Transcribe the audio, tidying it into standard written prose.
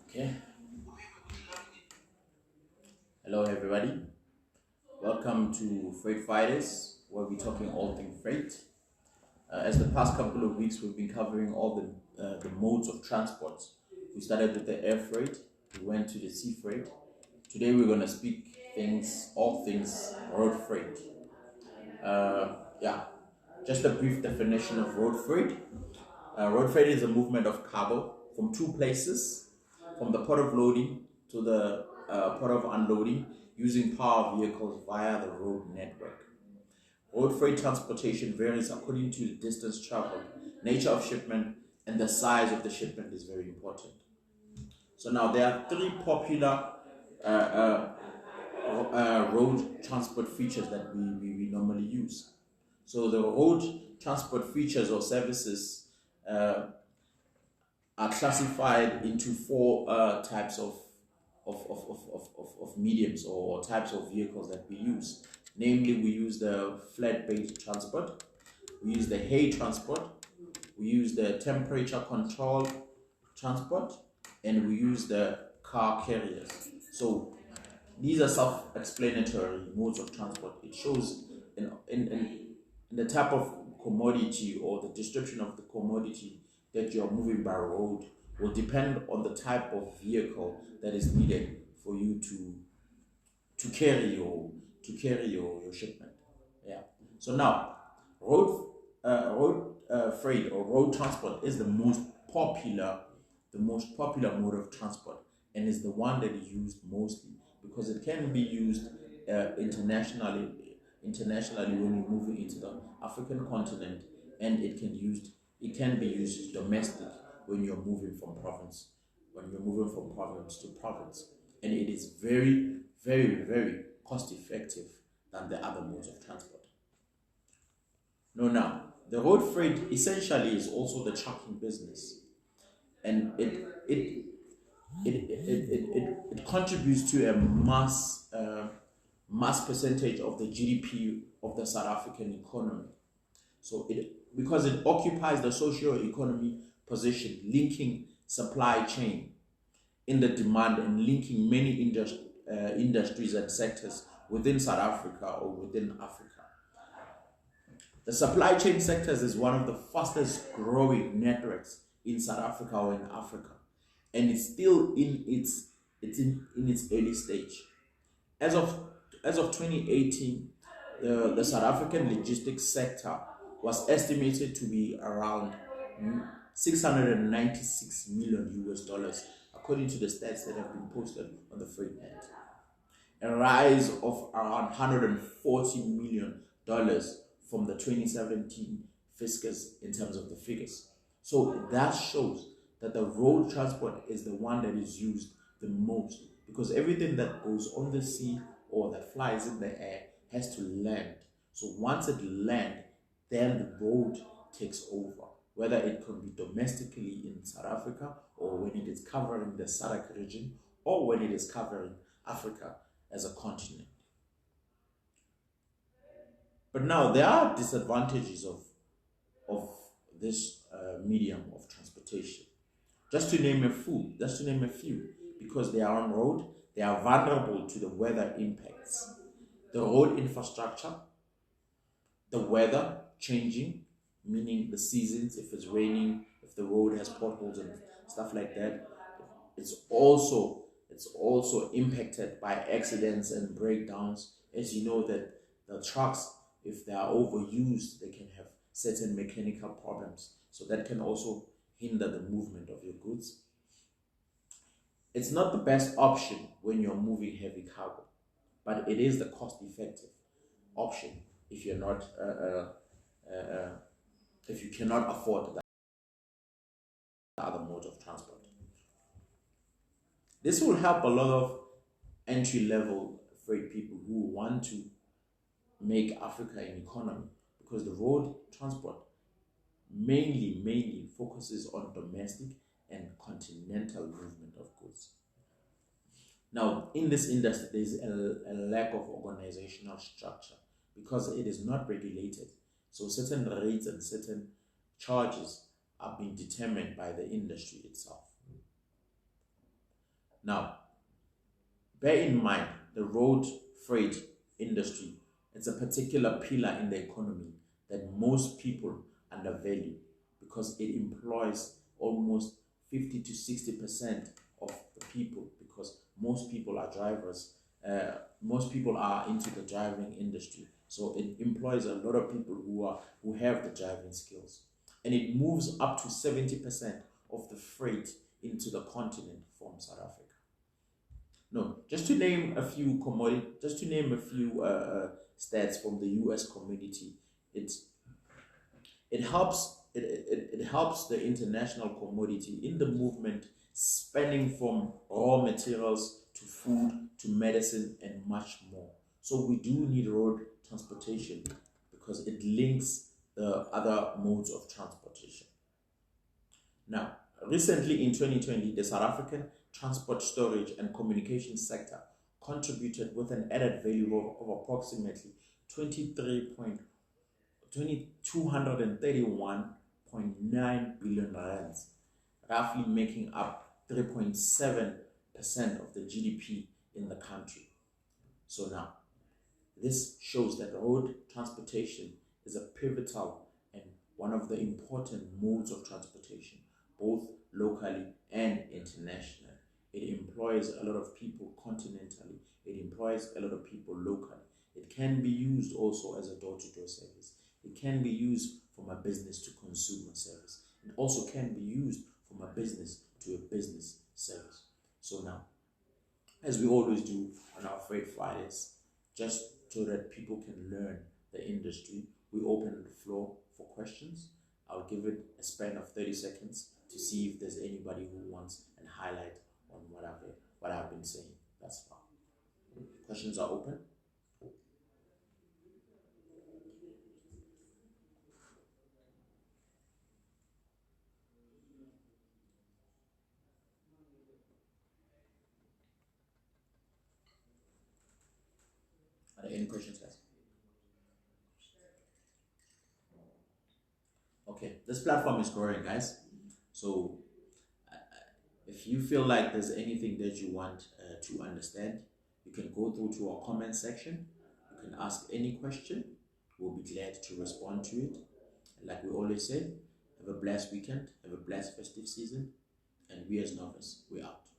Okay. Hello, everybody. Welcome to Freight Fridays, where we're talking all things freight. As the past couple of weeks, we've been covering all the modes of transport. We started with the air freight. We went to the sea freight. Today, we're going to speak all things road freight. Yeah, just a brief definition of road freight. Road freight is a movement of cargo from two places, from the port of loading to the port of unloading, using power vehicles via the road network. Road freight transportation varies according to the distance traveled, nature of shipment, and the size of the shipment is very important. So now there are three popular road transport features that we normally use. So the road transport features or services are classified into four types of mediums or types of vehicles that we use. Namely, we use the flatbed transport, we use the hay transport, we use the temperature control transport, and we use the car carriers. So these are self-explanatory modes of transport. It shows in the type of commodity or the description of the commodity that you're moving by road will depend on the type of vehicle that is needed for you to carry your shipment. Yeah. So now, road freight or road transport is the most popular mode of transport, and is the one that is used mostly because it can be used internationally when you're moving into the African continent, and it can be used domestic when you're moving from province to province, and it is very, very, very cost effective than the other modes of transport. Now, the road freight essentially is also the trucking business, and it contributes to a mass percentage of the GDP of the South African economy. So because it occupies the socio-economic position, linking supply chain in the demand and linking many industries and sectors within South Africa or within Africa. The supply chain sectors is one of the fastest growing networks in South Africa or in Africa, and it's still in its early stage. As of 2018, the South African logistics sector was estimated to be around $696 million US, according to the stats that have been posted on the FreightNet. A rise of around $140 million from the 2017 fiscus in terms of the figures. So that shows that the road transport is the one that is used the most, because everything that goes on the sea or that flies in the air has to land. So once it lands, then the road takes over, whether it can be domestically in South Africa, or when it is covering the SADC region, or when it is covering Africa as a continent. But now there are disadvantages of this medium of transportation. Just to name a few, because they are on road, they are vulnerable to the weather impacts. The road infrastructure, the weather changing, meaning the seasons, if it's raining, if the road has potholes and stuff like that. It's also impacted by accidents and breakdowns. As you know, that the trucks, if they are overused, they can have certain mechanical problems. So that can also hinder the movement of your goods. It's not the best option when you're moving heavy cargo, but it is the cost-effective option if you're not if you cannot afford the other modes of transport. This will help a lot of entry-level freight people who want to make Africa an economy, because the road transport mainly focuses on domestic and continental movement of goods. Now, in this industry, there is a lack of organizational structure because it is not regulated. So certain rates and certain charges are being determined by the industry itself. Now, bear in mind the road freight industry. It's a particular pillar in the economy that most people undervalue because it employs almost 50 to 60% of the people, because most people are drivers. Most people are into the driving industry, so it employs a lot of people who have the driving skills, and it moves up to 70% of the freight into the continent from South Africa. No, just to name a few commodity, just to name a few stats from the U.S. community. It helps the international commodity in the movement, spanning from raw materials to food to medicine and much more. So we do need road transportation because it links the other modes of transportation. Now, recently in 2020, the South African transport, storage, and communication sector contributed with an added value of approximately 231.9 billion rands, roughly making up 3.7% of the GDP in the country. So now, this shows that road transportation is a pivotal and one of the important modes of transportation, both locally and internationally. It employs a lot of people continentally. It employs a lot of people locally. It can be used also as a door-to-door service. It can be used from a business to consumer service. It also can be used from a business to a business service. So now, as we always do on our Freight Fridays, just so that people can learn the industry, we open the floor for questions. I'll give it a span of 30 seconds to see if there's anybody who wants and highlight on what I've been saying thus far. Questions are open. Are there any questions, guys? Okay, this platform is growing, guys. So if you feel like there's anything that you want to understand, you can go through to our comment section. You can ask any question. We'll be glad to respond to it. And like we always say, have a blessed weekend, have a blessed festive season, and we as Novice, we're out.